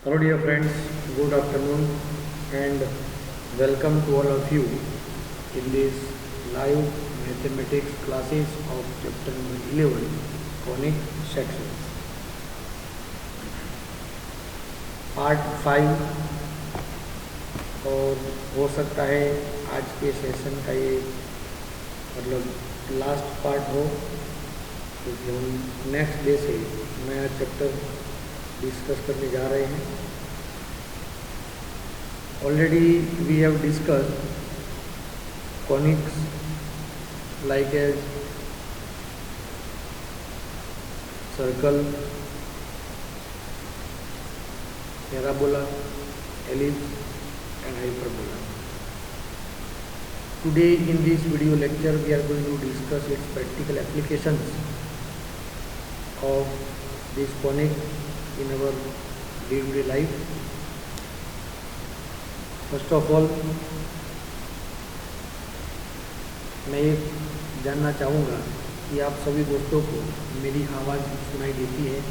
Hello dear friends, good afternoon and welcome to all of you in this live mathematics classes of chapter number 11 conic sections. Part 5 और हो सकता है आज के session का ये लास्ट पार्ट हो, क्योंकि हम नेक्स्ट डे से नया चैप्टर डिस्कस करने जा रहे हैं. Already we have discuss conics like as circle, parabola, ellipse and hyperbola. Today in this video lecture we are going to discuss its practical applications of this conic in our day-to-day life. First of all, मैं ये जानना चाहूँगा कि आप सभी दोस्तों को मेरी आवाज़ सुनाई देती है?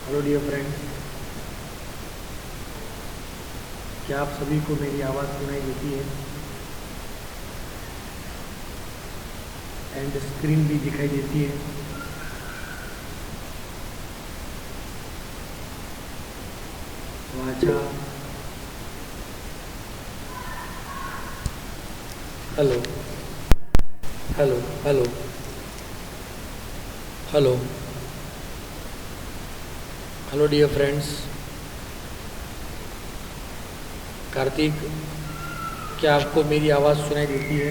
हेलो डियर फ्रेंड्स, क्या आप सभी को मेरी आवाज़ सुनाई देती है? एंड स्क्रीन भी दिखाई देती है? अच्छा, hello hello hello hello hello dear friends. Kartik, क्या आपको मेरी आवाज़ सुनाई देती है?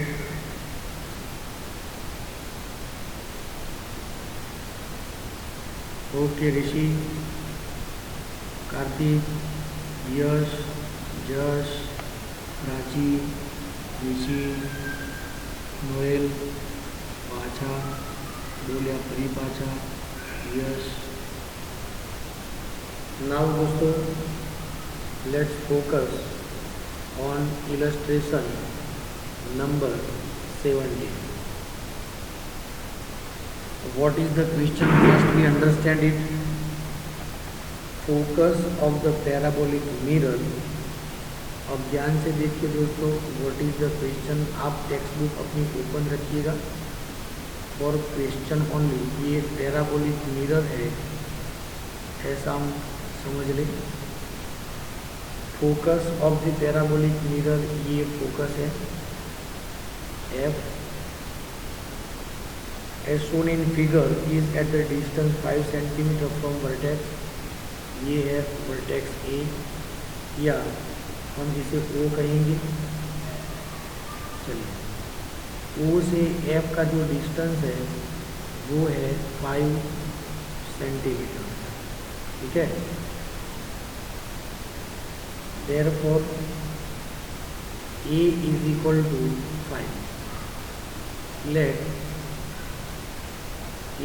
ओके ऋषि, कार्तिक, यश, जश, प्राची, ऋषि, नोएल, पाछा, बोलिया परी पाछा, यश. नाउ दोस्तों, let's focus on illustration number 17. What is the question? First we understand it. Focus of the parabolic mirror. अब ध्यान से देखिए दोस्तों, what is the question. आप टेक्स्ट बुक अपनी ओपन रखिएगा और क्वेश्चन ओनली. ये पैराबोलिक मिरर है, ऐसा हम समझ लें. Focus of the parabolic mirror, ये फोकस है F, as shown in figure, is at the distance 5 centimetre from vertex. ये है वर्टेक्स ए, या हम इसे ओ कहेंगे. चलिए, ओ से एफ का जो डिस्टेंस है वो है 5 सेंटीमीटर. ठीक है. Therefore, A is equal to 5. Let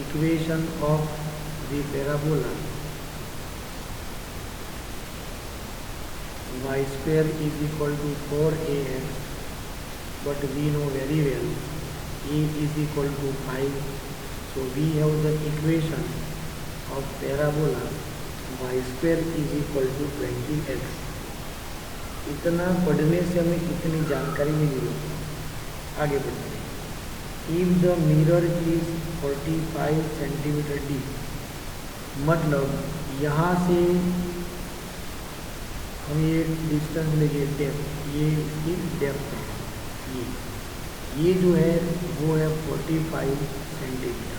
equation of the parabola y square is equal to 4ax, but we know very well A is equal to 5. So we have the equation of parabola y square is equal to 20x. इतना पढ़ने से हमें इतनी जानकारी मिली होगी. आगे बढ़ते हैं. If the mirror is 45 centimetre deep, मतलब यहाँ से हम ये डिस्टेंस लेंगे डेप्थ, ये इसकी डेप्थ है. ये जो है वो है 45 सेंटीमीटर.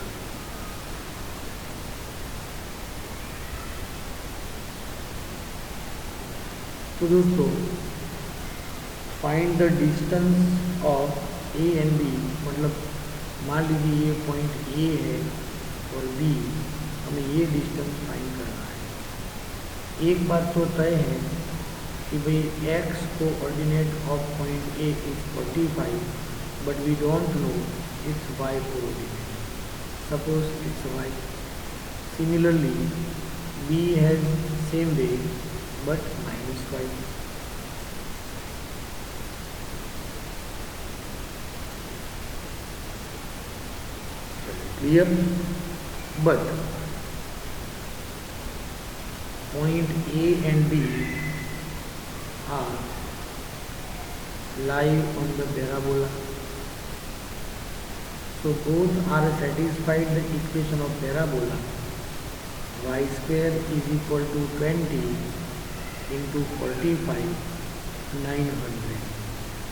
तो दोस्तों, find the distance of A and B. मतलब मान लीजिए ये पॉइंट ए है और बी, हमें ये डिस्टेंस फाइंड करना है. एक बात तो तय है कि भाई X coordinate of point A is 45, but we don't know its Y coordinate. Suppose its Y. Similarly B has same way but -5. Clear? But point A and B are lie on the parabola. So both are satisfied the equation of parabola y square is equal to 20 into 45 900.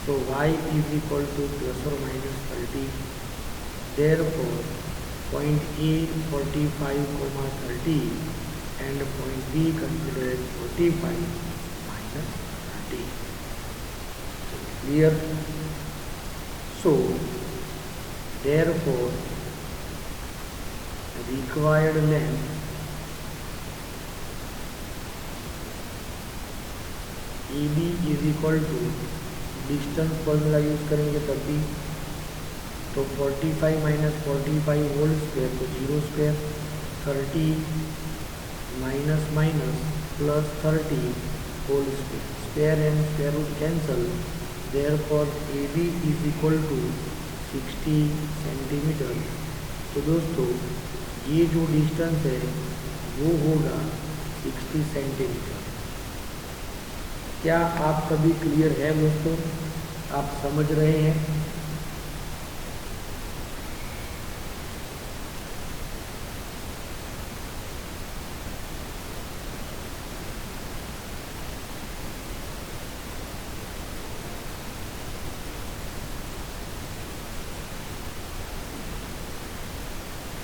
So y is equal to plus or minus 30. Therefore point A 45 comma 30 and point B considered 45 minus 30. Clear? So therefore required length AB is equal to distance formula use करेंगे तब भी तो 45 minus 45 whole square तो 0 square 30 minus minus plus 30 whole square square and square root cancel therefore AB is equal to 60 centimetre. तो दोस्तों ये जो distance है वो होगा 60 सेंटीमीटर। क्या आप सभी क्लियर है दोस्तों? आप समझ रहे हैं?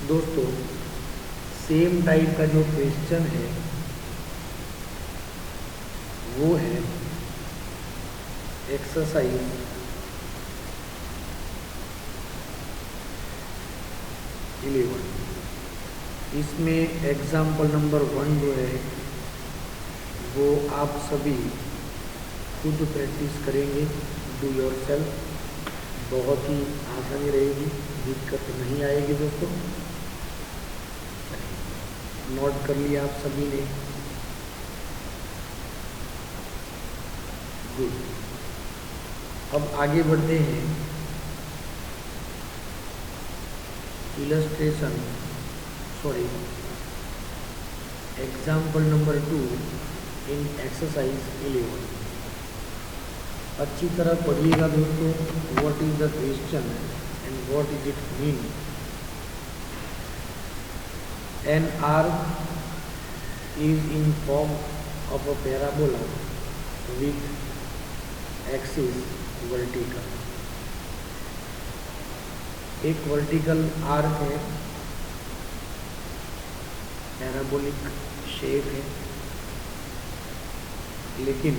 दोस्तों सेम टाइप का जो क्वेश्चन है वो है एक्सरसाइज 11। इसमें एग्जाम्पल नंबर 1 जो है वो आप सभी खुद प्रैक्टिस करेंगे, डू योरसेल्फ। बहुत ही आसानी रहेगी, दिक्कत नहीं आएगी दोस्तों। नोट कर लिया आप सभी ने? गुड। अब आगे बढ़ते हैं। इलस्ट्रेशन एग्जाम्पल नंबर 2 इन एक्सरसाइज 11। अच्छी तरह पढ़िएगा दोस्तों। What is the question and what is it mean. An arc is in form of a parabola with axis vertical. एक वर्टिकल आर्क है, पैराबोलिक शेप है, लेकिन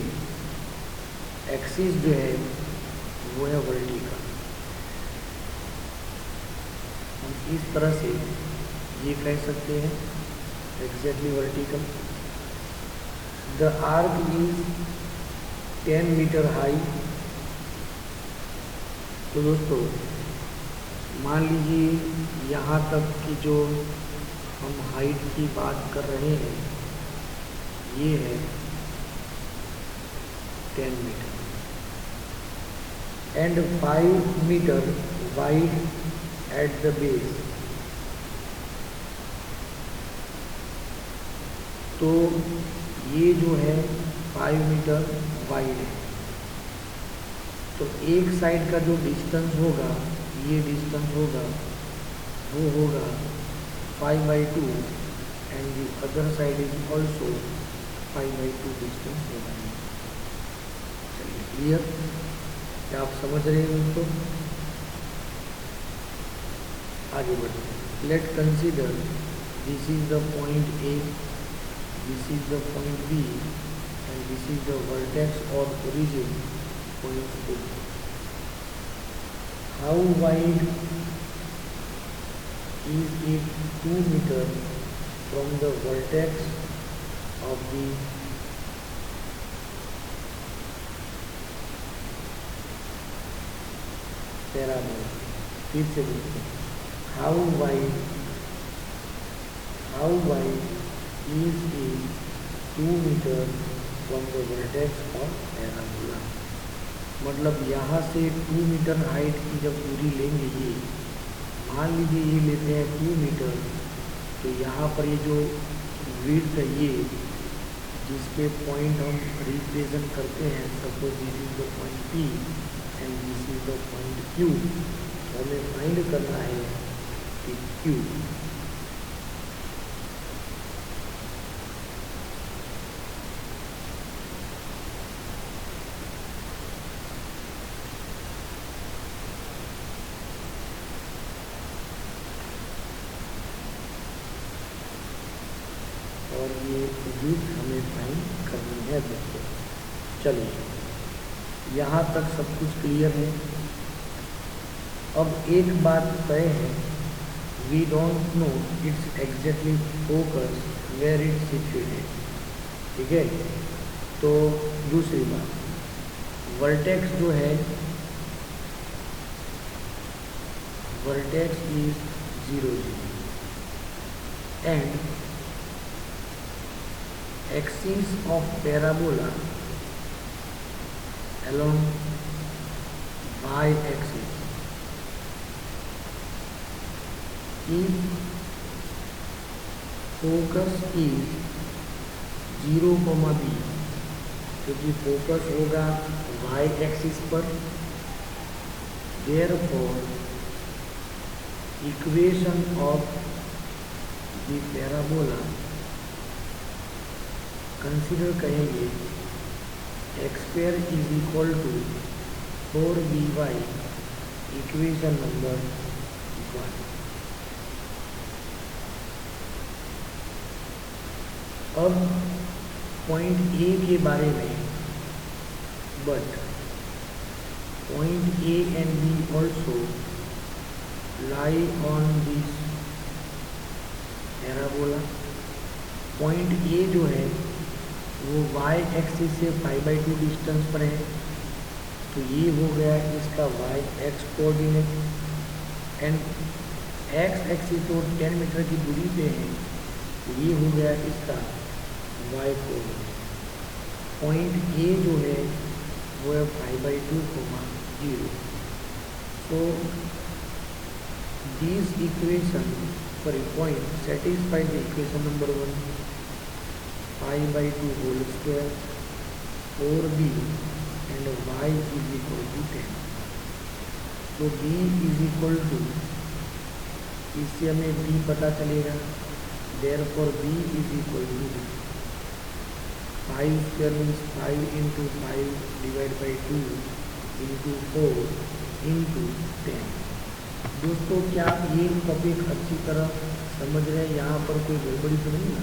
एक्सिस जो है वो है वर्टिकल। हम इस तरह से ये कह सकते हैं exactly vertical. The arch is 10 metre high. तो दोस्तों मान लीजिए यहाँ तक की जो हम हाइट की बात कर रहे हैं ये है 10 metre and 5 metre wide at the base. तो ये जो है 5 मीटर वाइड है। तो एक साइड का जो डिस्टेंस होगा, ये डिस्टेंस होगा वो होगा 5/2 and the other side is also 5/2 distance होगा। चलिए क्लियर? क्या आप समझ रहे हैं दोस्तों? आगे बढ़ते हैं। Let consider this is the point A, this is the point B and this is the vertex or origin point O. How wide is it 2 meter from the vertex of the parabola? फिर से देखते हैं। How wide is it 2 meter from the vertex of parabola? मतलब यहाँ से 2 metre height की जब दूरी लेंगे, ये मान लीजिए ये लेते हैं 2 मीटर, तो यहाँ पर ये जो विड्थ है ये जिसके पॉइंट हम रिप्रेजेंट करते हैं, suppose this is the point P and this is the point Q। तो हमें फाइंड करना है कि Q और ये विड्थ हमें फाइंड करनी है दोस्तों। चलिए यहाँ तक सब कुछ क्लियर है। अब एक बात तय है, we don't know its exactly focus where its situated. ठीक है, तो दूसरी बात, वर्टेक्स जो है, vertex is 0 0 and axis of parabola along y-axis if focus is 0, b, क्योंकि फोकस होगा y-axis पर, therefore equation of the parabola consider करेंगे X square is equal to 4by, equation number 1। अब पॉइंट ए के बारे में, but point A and B also lie on this parabola. Point A जो है वो y एक्सिस से 5/2 डिस्टेंस पर है, तो ये हो गया इसका y x coordinate, and x axis तो 10 मीटर की दूरी पे है, तो ये हो गया इसका y कोऑर्डिनेट। पॉइंट ए जो है वो है 5/2, 0। तो this equation for a point satisfy the equation number 1, 5/2 whole square 4b and y is equal to 10। तो b इज इक्वल टू, इससे हमें b पता चलेगा, therefore b is equal to 5 square means 5 into 5 divide by 2 into 4 into 10। दोस्तों क्या आप ये topic अच्छी तरह समझ रहे हैं? यहाँ पर कोई गड़बड़ी तो नहीं ना?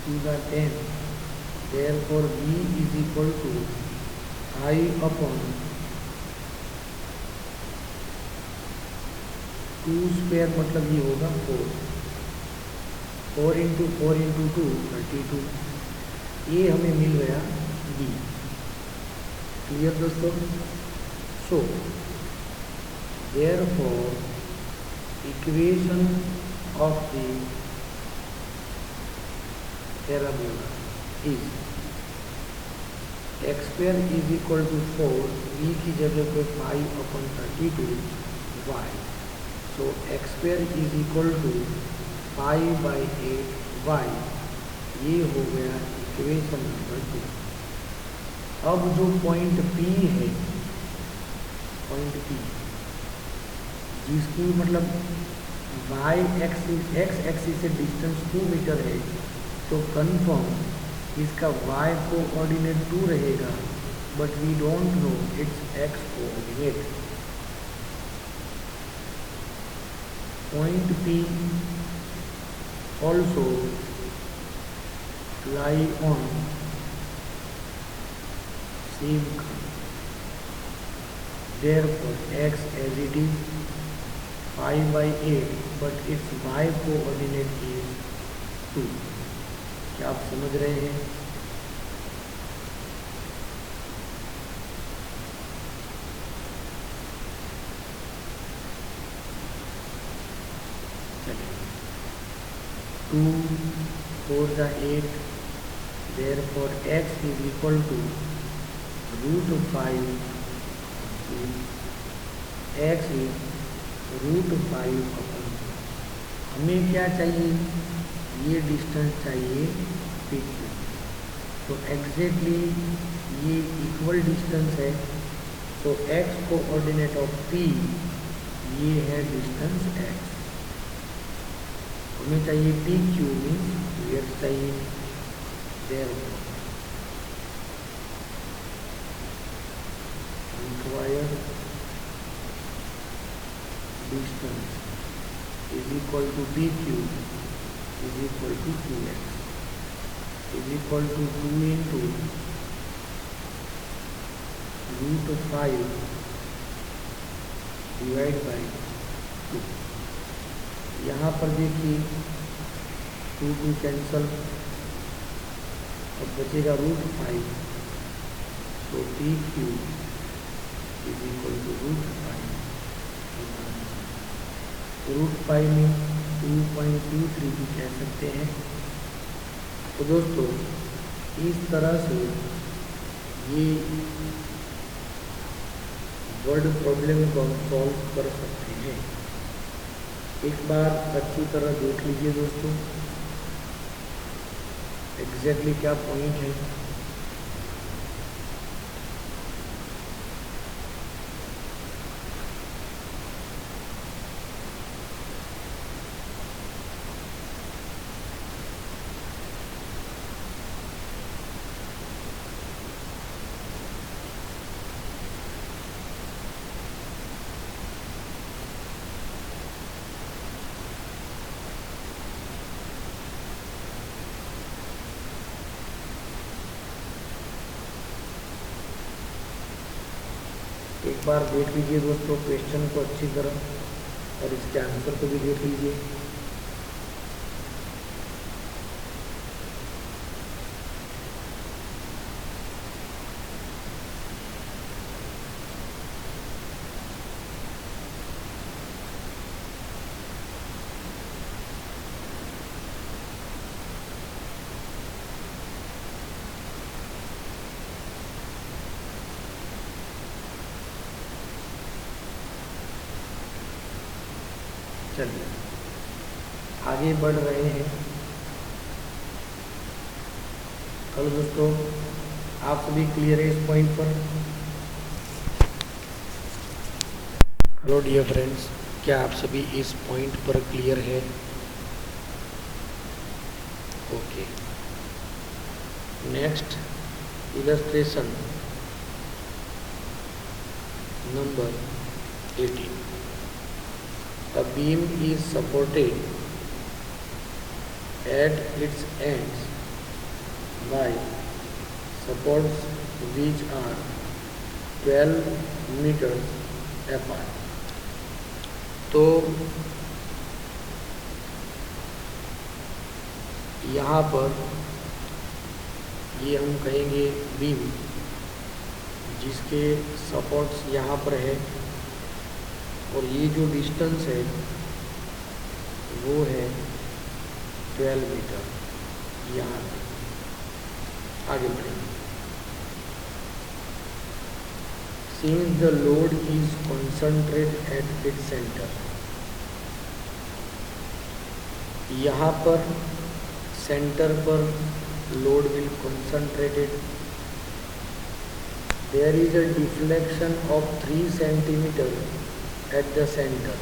to the 10, therefore b is equal to 5 upon 2 square, मतलब ये होगा 4 इंटू 4 इंटू 2 32। ये हमें मिल गया b। क्लियर दोस्तों? सो therefore equation of the parabola is x square is equal to 4, b की जगह पे 5/32y, so x square is equal to 5/8y। ये हो गया इक्वेशन नंबर 2। अब जो पॉइंट P है, पॉइंट P जिसकी मतलब y एक्सिस x एक्सिस से डिस्टेंस 2 मीटर है, तो कन्फर्म इसका y कोऑर्डिनेट 2 रहेगा, but we don't know its x coordinate. Point P also lie on same curve, therefore x as it is 5/8, but its y coordinate is 2। क्या आप समझ रहे हैं? चलिए 2 4 the 8, therefore x is equal to √5, x is √5 हमें क्या चाहिए, ये डिस्टेंस चाहिए PQ। तो एग्जैक्टली ये इक्वल डिस्टेंस है। तो x कोऑर्डिनेट ऑफ P ये है डिस्टेंस x। हमें चाहिए PQ मीन्स वेट चाहिए। Therefore required distance is equal to PQ is equal to 2x is equal to 2 into √5 divide by 2। यहाँ पर देखिए 2 कैंसल, अब बचेगा √5। तो PQ इज इक्वल टू √5। √5 में 2.23 भी कह सकते हैं। तो दोस्तों इस तरह से ये वर्ड प्रॉब्लम को हम सॉल्व कर सकते हैं। एक बार अच्छी तरह देख लीजिए दोस्तों, एग्जैक्टली क्या पॉइंट है। एक बार देख लीजिए दोस्तों क्वेश्चन को अच्छी तरह और इसके आंसर को भी देख लीजिए। चलिए आगे बढ़ रहे हैं। हेलो दोस्तों, आप सभी क्लियर है इस पॉइंट पर? हेलो डियर फ्रेंड्स, क्या आप सभी इस पॉइंट पर क्लियर है? Okay, next illustration number 18। A beam is supported at its ends by supports which are 12 meters apart। तो यहाँ पर ये हम कहेंगे बीम, जिसके सपोर्ट्स यहाँ पर है और ये जो डिस्टेंस है वो है 12 मीटर। यहाँ आगे बढ़ेंगे। Since the load is concentrated at its center, यहाँ पर सेंटर पर load will concentrated, there is a deflection of 3 centimeter at the center।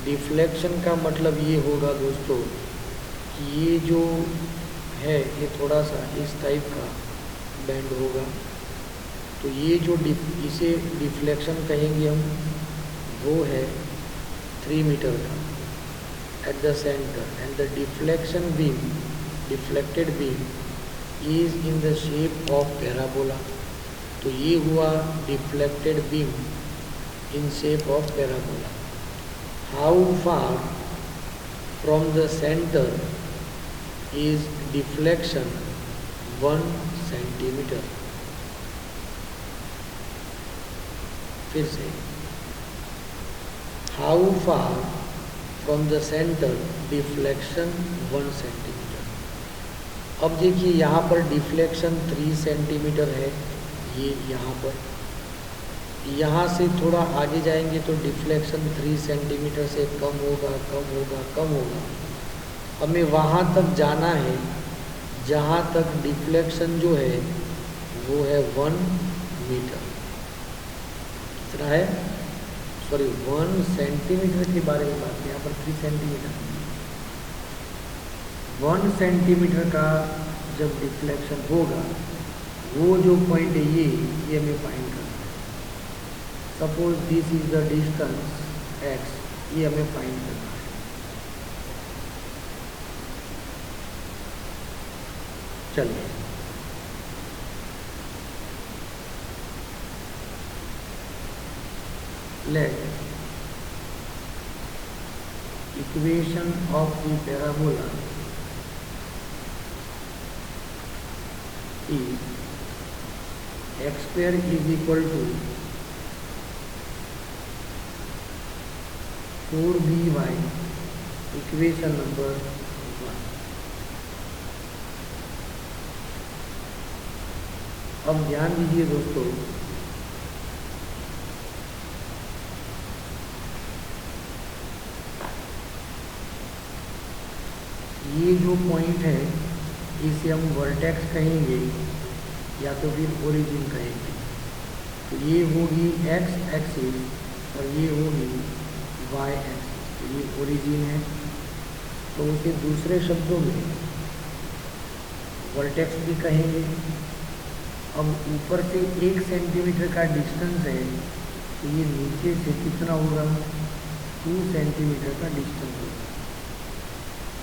Deflection का मतलब ये होगा दोस्तों कि ये जो है ये थोड़ा सा इस टाइप का बेंड होगा। तो ये जो इसे डिफ्लेक्शन कहेंगे हम, वो है 3 मीटर का eight the centre. And the deflection beam, deflected beam is in the shape of parabola. तो ये हुआ deflected beam in shape of parabola। How far from the center is deflection 1 centimeter। फिर से, how far from the center deflection 1 centimeter। अब देखिए यहाँ पर deflection 3 centimetre है, ये यहाँ पर, यहाँ से थोड़ा आगे जाएंगे तो डिफ्लेक्शन 3 सेंटीमीटर से कम होगा, कम होगा, कम होगा। हमें वहाँ तक जाना है जहाँ तक डिफ्लेक्शन जो है वो है 1 मीटर। कितना है? सॉरी 1 सेंटीमीटर के बारे में बात की, यहाँ पर 3 सेंटीमीटर। 1 सेंटीमीटर का जब डिफ्लेक्शन होगा, वो जो पॉइंट है ये हमें फाइंड करना है। Suppose this is the distance x, ये हमें फाइंड करना है। चलिए let equation of the parabola is x square is equal to 4by equation number 1। अब ध्यान दीजिए दोस्तों, ये जो पॉइंट है इसे हम वर्टेक्स कहेंगे या तो फिर ओरिजिन कहेंगे। तो ये होगी x एक्सिस और ये होगी y एक्सिस। तो ये ओरिजिन है, तो उसे दूसरे शब्दों में वर्टेक्स भी कहेंगे। अब ऊपर से 1 सेंटीमीटर का डिस्टेंस है, तो ये नीचे से कितना होगा? 2 सेंटीमीटर का डिस्टेंस होगा।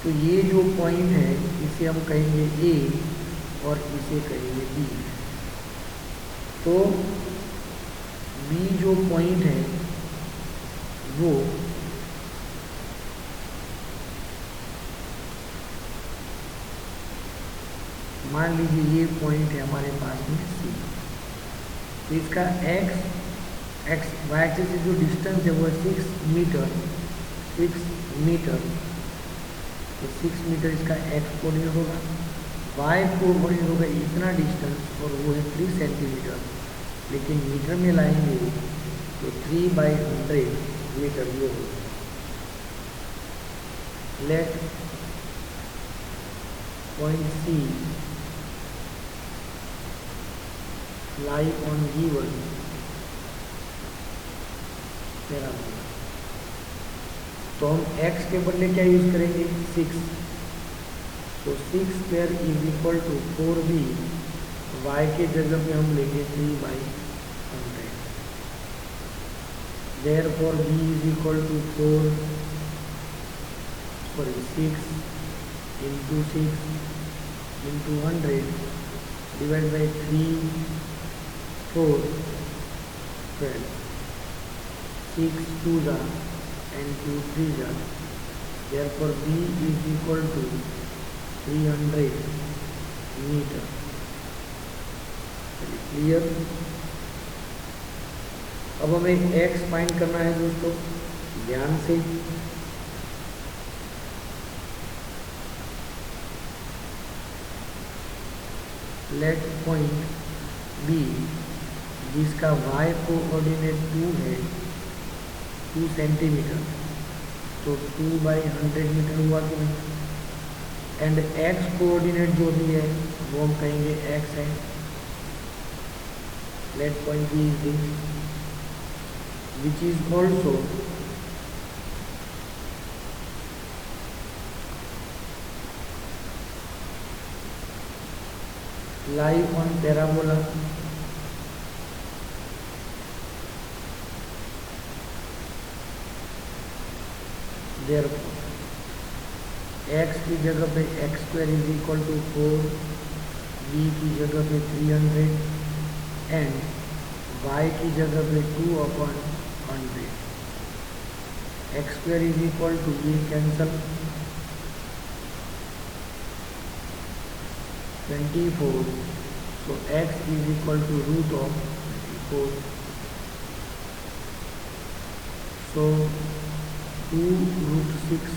तो ये जो पॉइंट है इसे हम कहेंगे A और इसे कहेंगे B। तो B जो पॉइंट है वो मान लीजिए ये पॉइंट है हमारे पास में C। तो इसका x y एक्सिस से जो डिस्टेंस है वो 6 मीटर। तो 6 मीटर इसका x कोऑर्डिनेट होगा, y कोऑर्डिनेट होगा इतना डिस्टेंस और वो है 3 सेंटीमीटर। लेकिन मीटर में लाएंगे तो 3/100 मीटर ये होगा। Let point C lie on given parabola. तो हम x के बदले क्या यूज करेंगे? 6। तो 6 square is equal to 4b, y के जगह पे हम लेंगे 3/100। Therefore b is equal to 6 into 6 into 100 divided by 3, 4, 12, 6 2 जा and 2 3 जा। Therefore B is equal to 300 metre. Clear? अब हमें x फाइंड करना है दोस्तों, ध्यान से। लेट पॉइंट B जिसका y कोऑर्डिनेट 2 है, 2 सेंटीमीटर, तो 2/100 मीटर हुआ कि नहीं। एंड x कोऑर्डिनेट जो भी है वो हम कहेंगे x है। Let point B is this which is also lie on parabola therefore x की जगह पे x square is equal to 4, b की जगह पे 300 एंड y की जगह पे 2/100। x square is equal to ये cancel 24, so x is equal to root of 24, so 2√6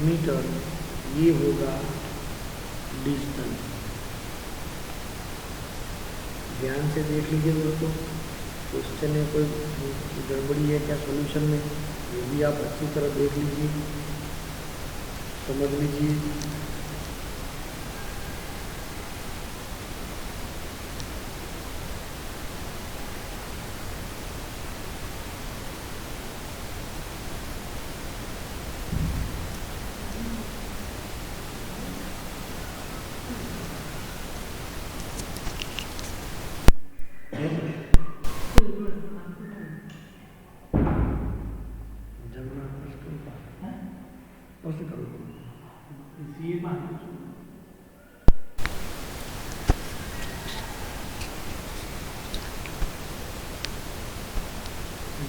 metre ये होगा डिस्टेंस। ध्यान से देख लीजिए दोस्तों, क्वेश्चन में कोई गड़बड़ी है क्या सॉल्यूशन में, ये भी आप अच्छी तरह देख लीजिए, समझ लीजिए।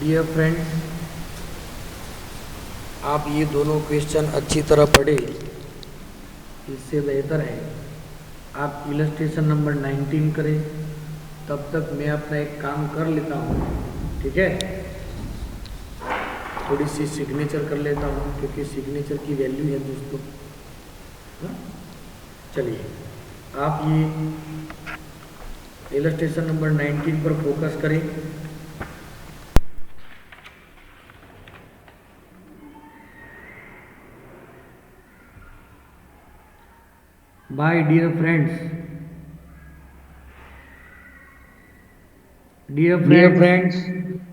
डियर फ्रेंड्स, आप ये दोनों क्वेश्चन अच्छी तरह पढ़े, इससे बेहतर है आप इलस्ट्रेशन नंबर 19 करें। तब तक मैं अपना एक काम कर लेता हूँ, ठीक है। थोड़ी सी सिग्नेचर कर लेता हूँ क्योंकि सिग्नेचर की वैल्यू है दोस्तों। चलिए आप ये इलस्ट्रेशन नंबर 19 पर फोकस करें। बाय डियर फ्रेंड्स,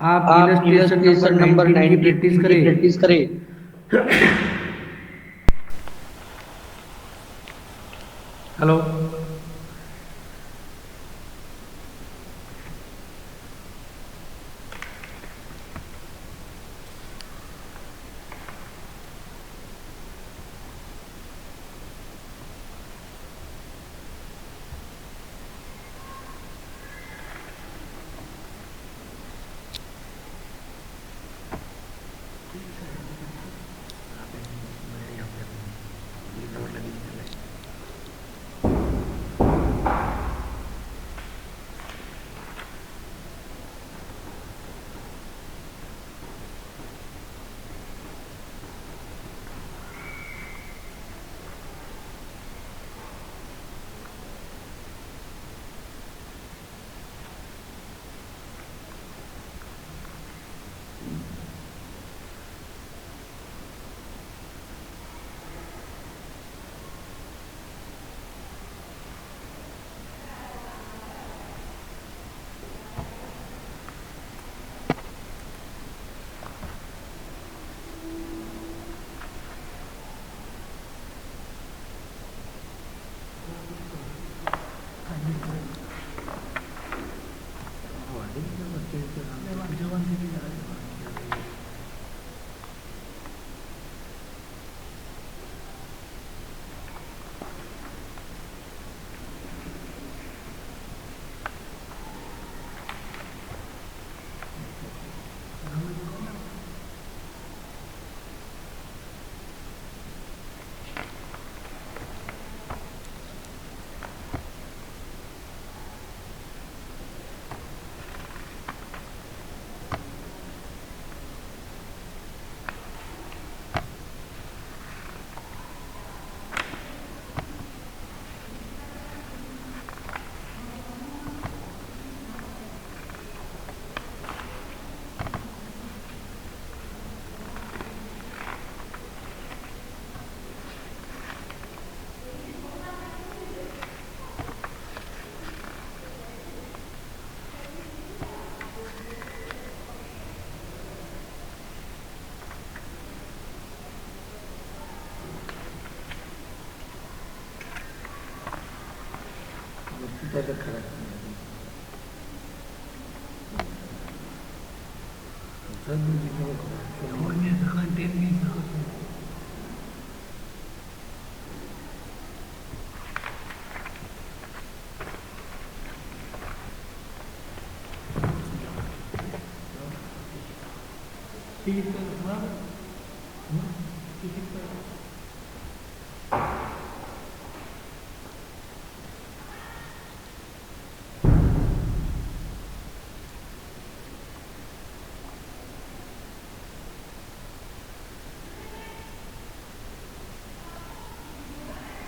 आप इलस्ट्रेशन नंबर 19 की प्रैक्टिस करें। हेलो,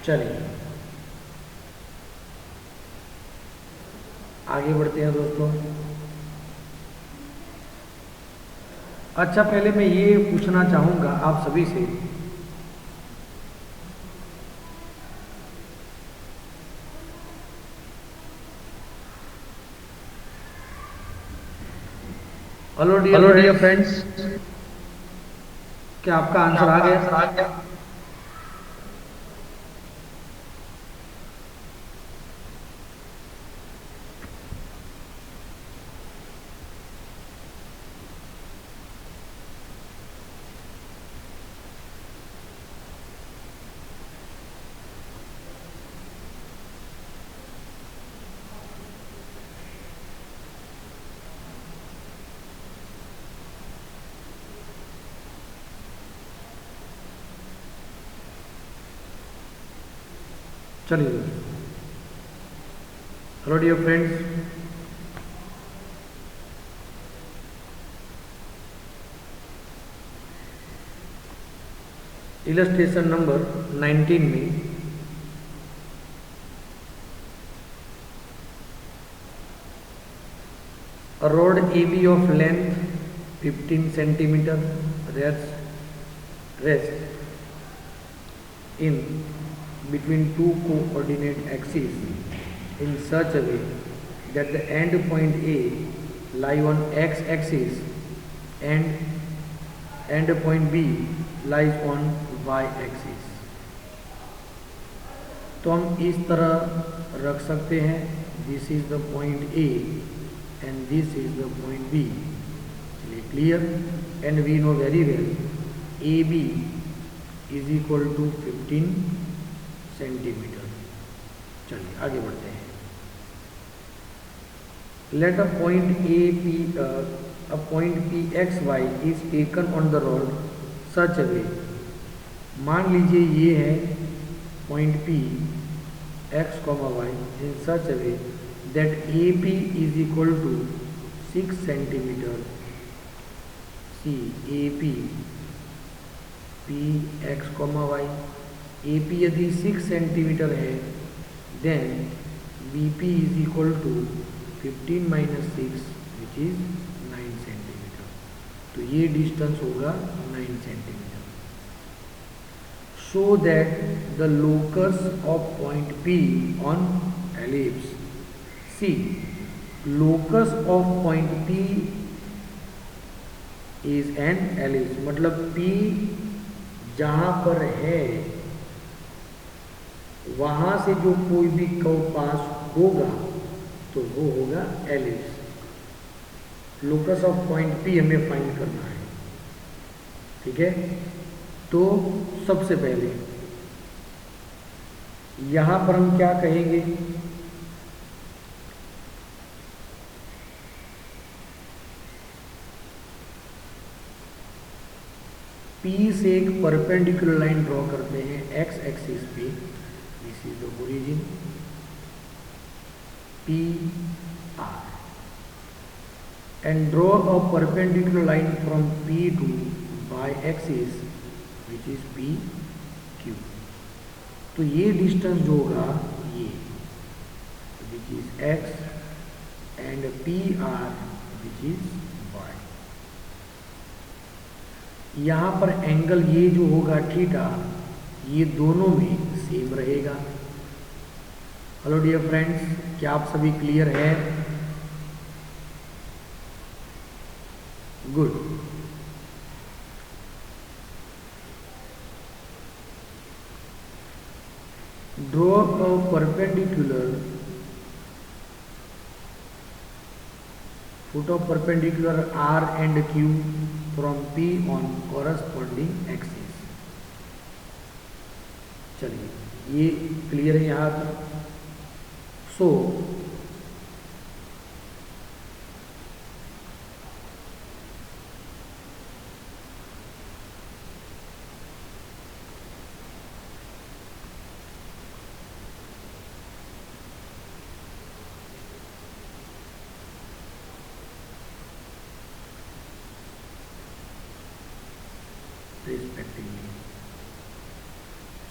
चलिए आगे बढ़ते हैं दोस्तों। अच्छा, पहले मैं ये पूछना चाहूँगा आप सभी से, हेलो डियर फ्रेंड्स, क्या आपका आंसर आ गया? चलिए, hello dear friends, illustration number 19 में a rod AB of length 15 centimeter rests in between two coordinate axes in such a way that the end point A lie on x-axis and end point B lies on y-axis। तो हम इस तरह रख सकते हैं, this is the point A and this is the point B। चलिए, clear, and we know very well AB is equal to 15 centimetre. चलिए आगे बढ़ते हैं। Let a point PXY is taken on the rod such a way। मान लीजिए ये है point P x, y in such a way that AP is equal to 6 centimeter। See AP P x, y, AP यदि 6 centimetre है, then BP is equal to 15 minus 6 which is 9 centimetre. तो ये distance होगा 9 centimetre. Show that the locus of point P on ellipse। See, locus of point P is an ellipse, मतलब P जहाँ पर है वहाँ से जो कोई भी कर्व पास होगा तो वो होगा ellipse. Locus of point P हमें फाइंड करना है, ठीक है। तो सबसे पहले यहाँ पर हम क्या कहेंगे, P से एक परपेंडिकुलर लाइन ड्रॉ करते हैं x एक्सिस पे, this is the origin PR, and draw a perpendicular line from P to y axis which is PQ। तो ये डिस्टेंस जो होगा ये which is x and PR which is y। यहाँ पर एंगल ये जो होगा थीटा, ये दोनों में सेम रहेगा। हेलो डियर फ्रेंड्स, क्या आप सभी क्लियर है? Good. Draw a perpendicular foot of perpendicular R and Q from P on corresponding axis। चलिए ये क्लियर है यहाँ तक। सो respectively।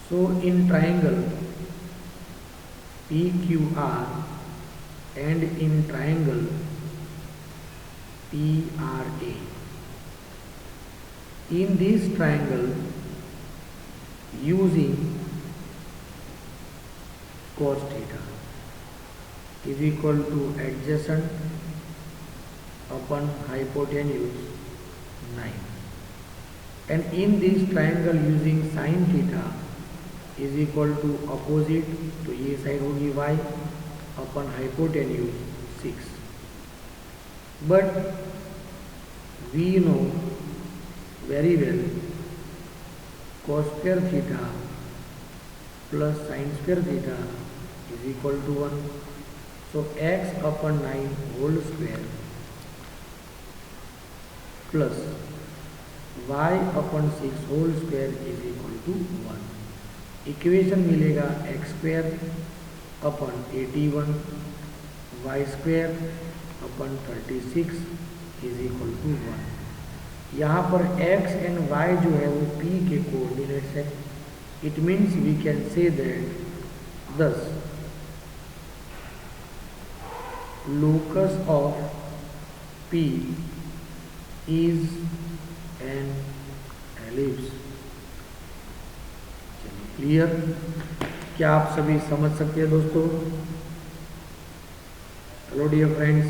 So in triangle PQR and in triangle PRA, In this triangle, using cos theta is equal to adjacent upon hypotenuse 9, and in this triangle using sin theta is equal to opposite, तो ये side होगी y upon hypotenuse 6. But we know very well cos square theta plus sin square theta is equal to 1. So x upon 9 whole square plus y upon 6 whole square is equal to 1. Equation मिलेगा x square upon 81 y square upon 36 is equal to 1. यहाँ पर x and y जो है वो p के coordinates है. It means we can say that this locus of p is an ellipse. Clear? क्या आप सभी समझ सकते हैं दोस्तों? Hello dear friends.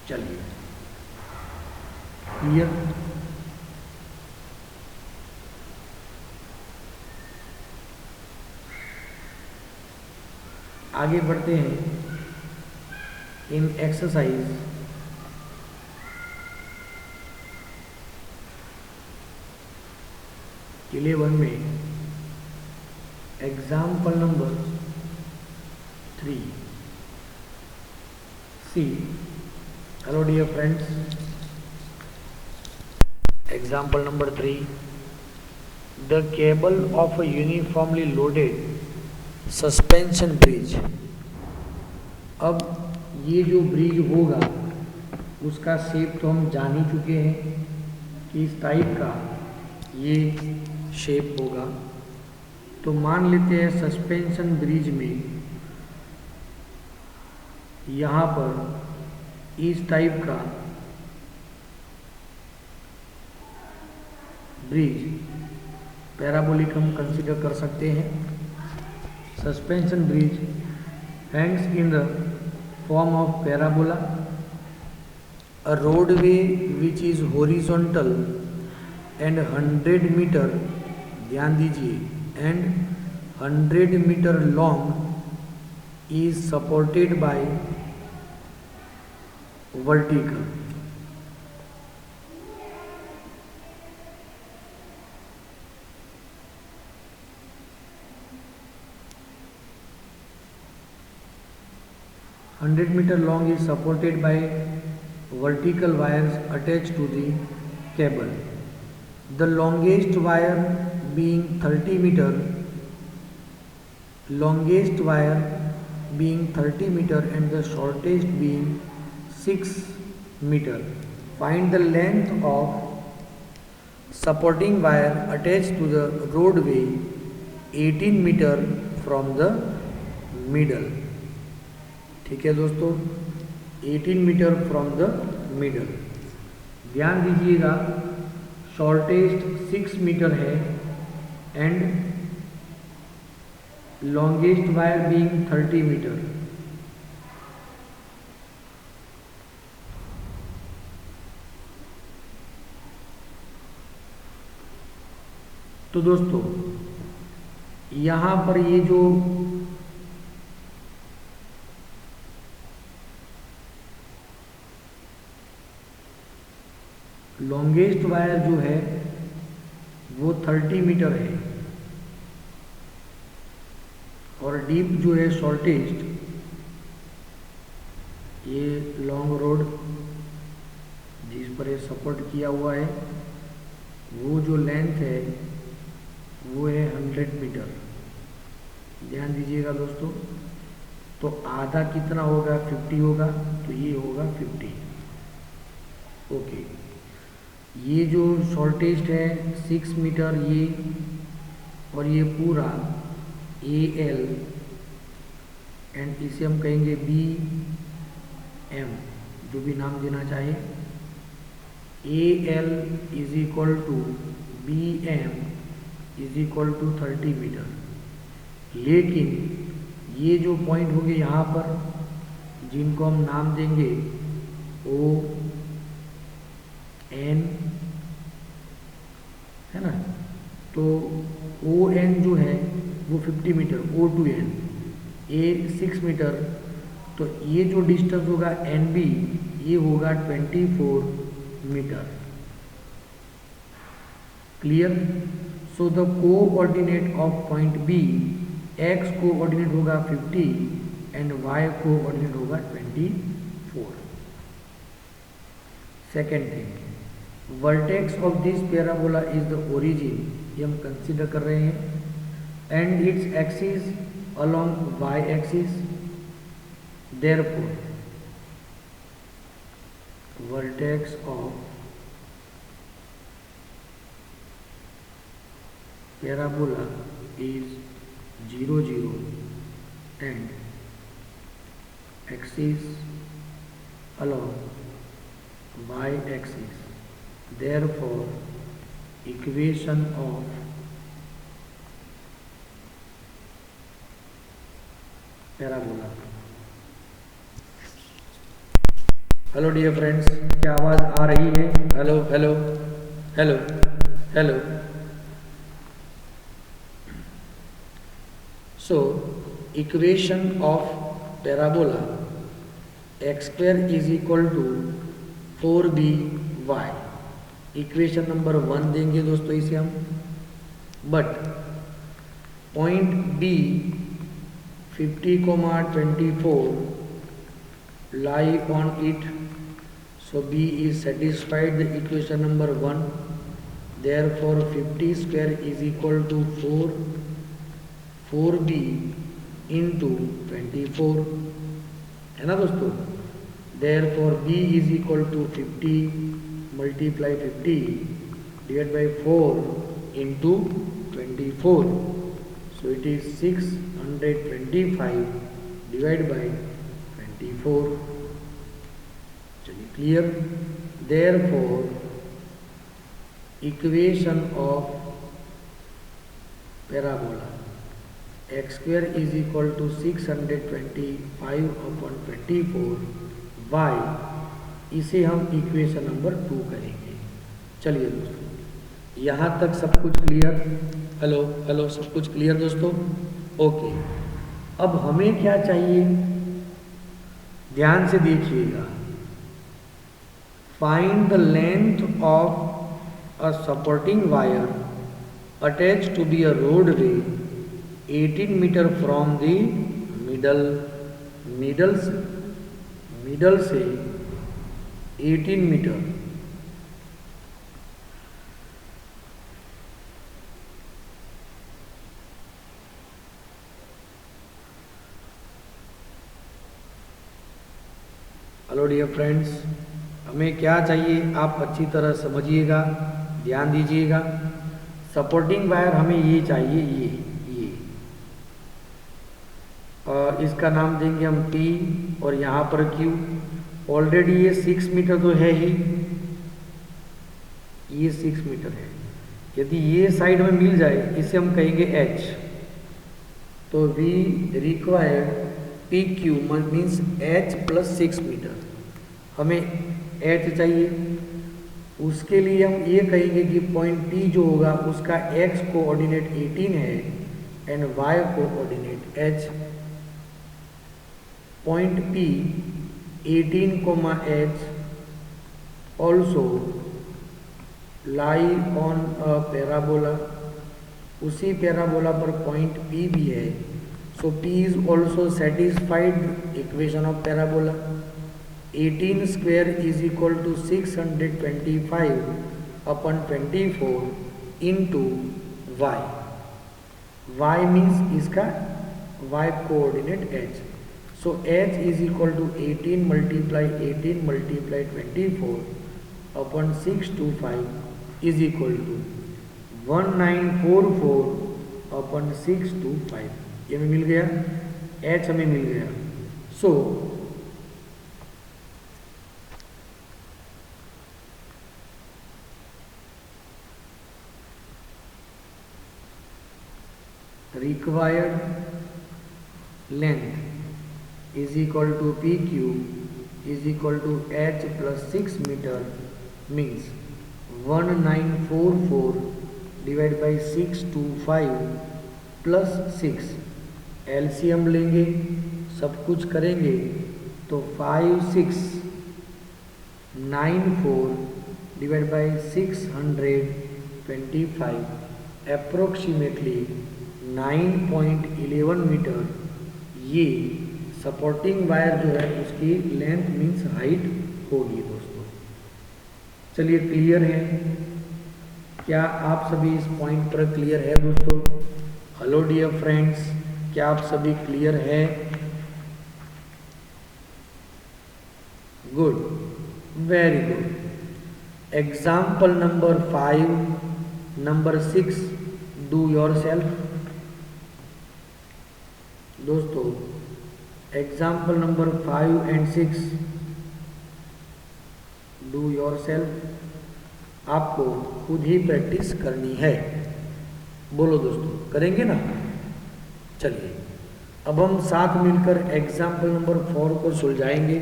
चलिए क्लियर? आगे बढ़ते हैं. इन एक्सरसाइज के लिए 1 में example number 3. C. Hello dear friends. Example number 3. The cable of a uniformly loaded suspension bridge. अब ये जो ब्रिज होगा उसका शेप तो हम जान ही चुके हैं कि इस टाइप का ये शेप होगा. तो मान लेते हैं सस्पेंशन ब्रिज में यहाँ पर इस टाइप का ब्रिज पैराबोलिक हम कंसीडर कर सकते हैं. Suspension bridge hangs in the form of parabola. A roadway which is horizontal and 100 metre, ध्यान दीजिए, and 100 metre long is supported by vertical. Hundred metre long is supported by vertical wires attached to the cable. The longest wire being 30 metre, longest wire being 30 meter and the shortest being 6 meter. Find the length of supporting wire attached to the roadway 18 meter from the middle. ठीक है दोस्तों, 18 metre from the middle. ध्यान दीजिएगा, shortest 6 metre है and longest wire being 30 metre. तो दोस्तों यहाँ पर ये जो लॉन्गेस्ट वायर जो है वो 30 मीटर है और डीप जो है शॉर्टेस्ट, ये लॉन्ग रोड जिस पर ये सपोर्ट किया हुआ है वो जो लेंथ है वो है 100 मीटर। ध्यान दीजिएगा दोस्तों, तो आधा कितना होगा, 50 होगा, तो ये होगा 50। ओके, ये जो शॉर्टेस्ट है 6 मीटर ये, और ये पूरा AL, एंड इसे हम कहेंगे BM, जो भी नाम देना चाहे। AL is equal to BM is equal to 30 metre. लेकिन ये जो पॉइंट होंगे यहाँ पर, जिनको हम नाम देंगे ON, है ना, तो ON जो है वो 50 metre, O to N, A 6 metre, तो ये जो डिस्टेंस होगा NB ये होगा 24 metre. Clear? So the coordinate of point B, x coordinate होगा 50 एंड y कोऑर्डिनेट होगा 24। Second thing, vertex of this parabola is the origin, ये हम कंसीडर कर रहे हैं, and its axis along y axis. Therefore vertex of parabola is 0, 0 and axis along y axis. Therefore, equation of parabola. Hello dear friends, क्या आवाज़ आ रही है? Hello hello hello hello. So, equation of parabola x square is equal to 4by, equation number 1 देंगे दोस्तों इसे हम। But point B 50,24 lie on it, so B is satisfied the equation number 1, therefore 50 square is equal to 4b into 24, है ना दोस्तों। therefore B is equal to 50 multiply 50 divided by 4 into 24, so it is 625 divided by 24। चलिए clear. therefore equation of parabola x square is equal to 625/24y, इसे हम equation number 2 करेंगे। चलिए दोस्तों, यहाँ तक सब कुछ क्लियर? हेलो हेलो, सब कुछ क्लियर दोस्तों? ओके, अब हमें क्या चाहिए, ध्यान से देखिएगा। Find the length of a supporting wire attach to be a roadway 18 metre from the middle से 18 मीटर। हेलो डियर फ्रेंड्स, हमें क्या चाहिए आप अच्छी तरह समझिएगा, ध्यान दीजिएगा। सपोर्टिंग वायर हमें ये चाहिए, ये और इसका नाम देंगे हम P और यहाँ पर Q। ऑलरेडी ये 6 मीटर तो है ही, ये 6 मीटर है। यदि ये साइड में मिल जाए इसे हम कहेंगे H, तो we require PQ means H + 6 metre. हमें H चाहिए, उसके लिए हम ये कहेंगे कि पॉइंट P जो होगा उसका x कोऑर्डिनेट 18 है and y coordinate h। Point P 18, H also lie on a parabola, उसी पैराबोला पर पॉइंट P भी है, so P is also satisfied equation of parabola. 18 square is equal to 625 upon 24 into Y. Y means इसका Y coordinate h, so h is equal to 18 multiply 24 upon 625 is equal to 1944 upon 625। ये हमें मिल गया, h हमें मिल गया। सो required length is equal to PQ is equal to H plus 6 meter, means 1944 divided by 625 plus 6। LCM लेंगे, सब कुछ करेंगे तो 5694 divided by 625 अप्रोक्सीमेटली 9.11 मीटर। ये सपोर्टिंग वायर जो है उसकी लेंथ मीन्स हाइट होगी दोस्तों। चलिए क्लियर है, क्या आप सभी इस पॉइंट पर क्लियर है दोस्तों? हेलो डियर फ्रेंड्स, क्या आप सभी क्लियर है? Good, very good. Example number 5, number 6 do yourself. दोस्तों example number 5 and 6 do yourself, आपको खुद ही प्रैक्टिस करनी है। बोलो दोस्तों, करेंगे ना? चलिए अब हम साथ मिलकर एग्जाम्पल नंबर 4 को सुलझाएंगे।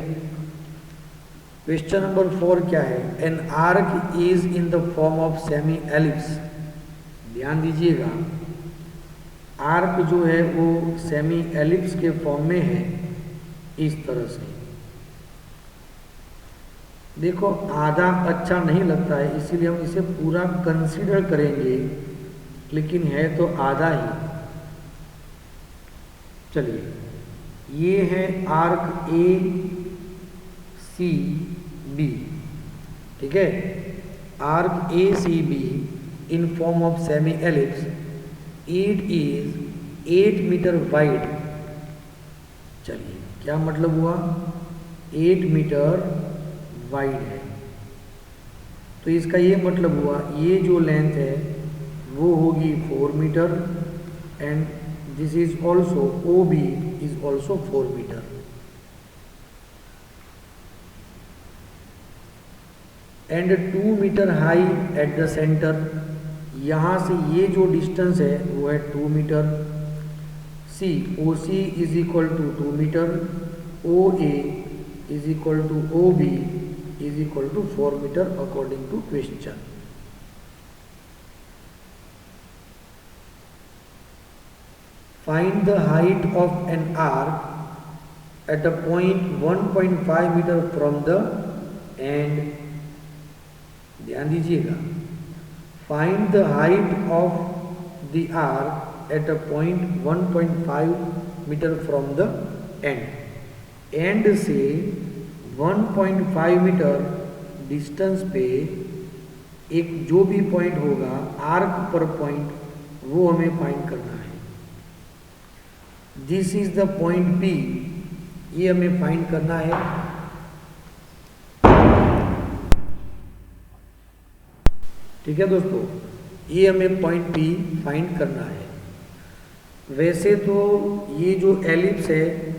क्वेश्चन नंबर 4 क्या है? An arc is in the form of semi ellipse. ध्यान दीजिएगा, आर्क जो है वो सेमी एलिप्स के फॉर्म में है, इस तरह से। देखो आधा अच्छा नहीं लगता है, इसीलिए हम इसे पूरा कंसीडर करेंगे, लेकिन है तो आधा ही। चलिए, ये है आर्क ए सी बी, ठीक है। Arc A C B in form of semi ellipse, it is 8 metre wide. चलिए, क्या मतलब हुआ? 8 मीटर वाइड है, तो इसका ये मतलब हुआ ये जो लेंथ है वो होगी 4 metre, and this is also O B is also 4 metre. And 2 metre high at the centre. यहाँ से ये जो डिस्टेंस है वो है 2 metre. C O C is equal to 2 metre, O A is equal to O B is equal to 4 metre according to question. Find the height of an arc at a point 1.5 metre from the end. ध्यान दीजिएगा, find the height of the arc at a point 1.5 metre from the end. End से 1.5 metre distance पे एक जो भी point होगा arc पर point, वो हमें फाइंड करना है। This is the point P, ये हमें फाइंड करना है। ठीक है दोस्तों, ये हमें पॉइंट P फाइंड करना है। वैसे तो ये जो एलिप्स है,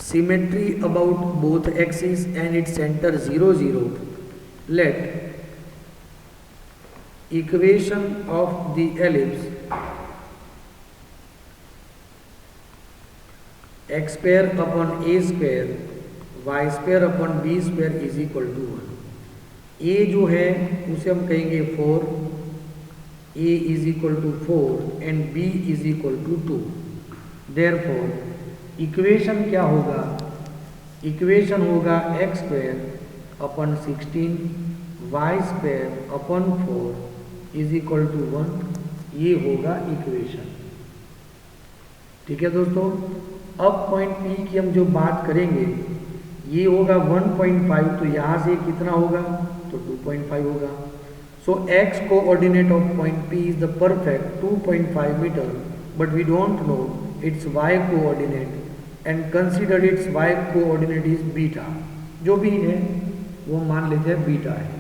symmetry about both axis and its centre 0 0। Let equation of the ellipse x square upon a square y square upon b square is equal to 1। A जो है उसे हम कहेंगे 4, a is equal to 4 and b is equal to 2। Therefore equation क्या होगा? Equation होगा x square upon 16 y square upon 4 is equal to 1। ये होगा इक्वेशन। ठीक है दोस्तों, अब पॉइंट पी की हम जो बात करेंगे ये होगा 1.5, तो यहाँ से कितना होगा तो 2.5 होगा। So x coordinate of point p is the perfect 2.5 metre, but we don't know its Y coordinate and consider its Y coordinate is beta. जो भी है वो मान लेते हैं बीटा है।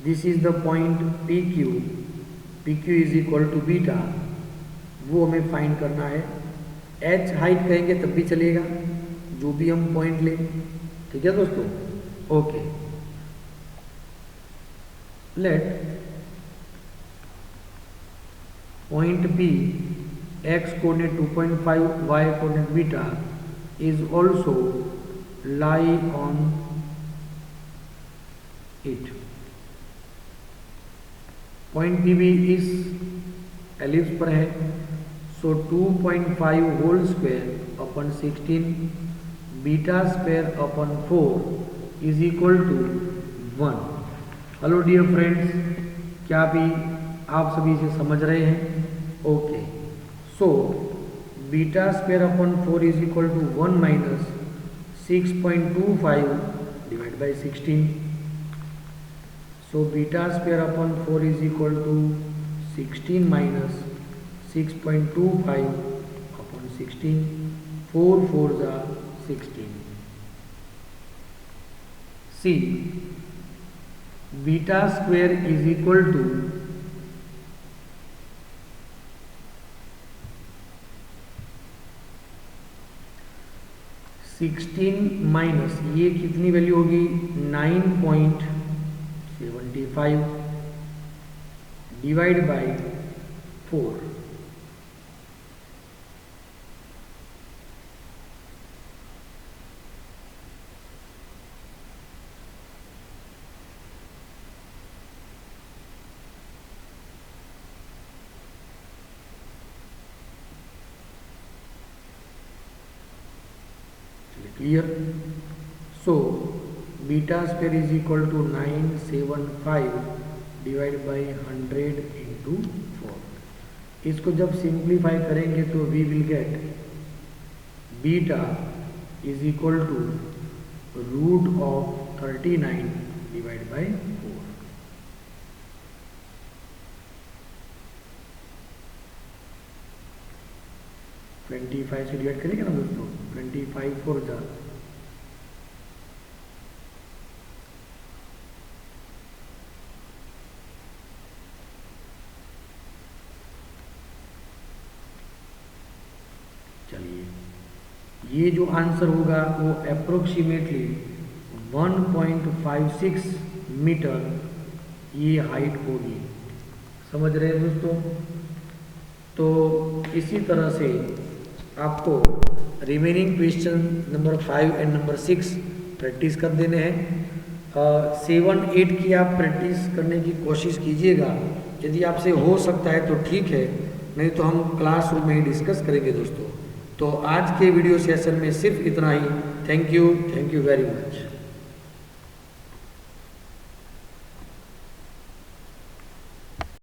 This is the point p q is equal to beta, वो हमें फाइंड करना है। एच हाइट कहेंगे तब भी चलेगा, जो भी हम पॉइंट लें। ठीक है दोस्तों, okay. Let point P X coordinate 2.5, Y coordinate beta is also lie on it. Point P भी इस एलिप्स पर है। So 2.5 whole square upon 16 beta square upon 4 is equal to 1। Hello dear friends, क्या भी आप सभी से समझ रहे हैं? Okay. So beta square upon 4 is equal to 1 minus 6.25 divide by 16। So beta square upon 4 is equal to 16 minus 6.25 upon 16, 4 4 जा 16। See beta square is equal to 16 minus ये कितनी वैल्यू होगी 9.75 divide by 4। Clear? So beta square is equal to 975 divide by 100 into 4। इसको जब simplify करेंगे तो we will get beta is equal to root of 39 divide by 4। Twenty 25 से divide करेंगे ना दोस्तों, 25 4 जा चलिए, ये जो आंसर होगा वो अप्रोक्सीमेटली 1.56 मीटर ये हाइट होगी। समझ रहे हैं दोस्तों? तो इसी तरह से आपको remaining question number 5 and number 6 practice कर देने हैं। 7 8 की आप प्रैक्टिस करने की कोशिश कीजिएगा। यदि आपसे हो सकता है तो ठीक है, नहीं तो हम क्लासरूम में ही डिस्कस करेंगे दोस्तों। तो आज के वीडियो सेशन में सिर्फ इतना ही। Thank you very much.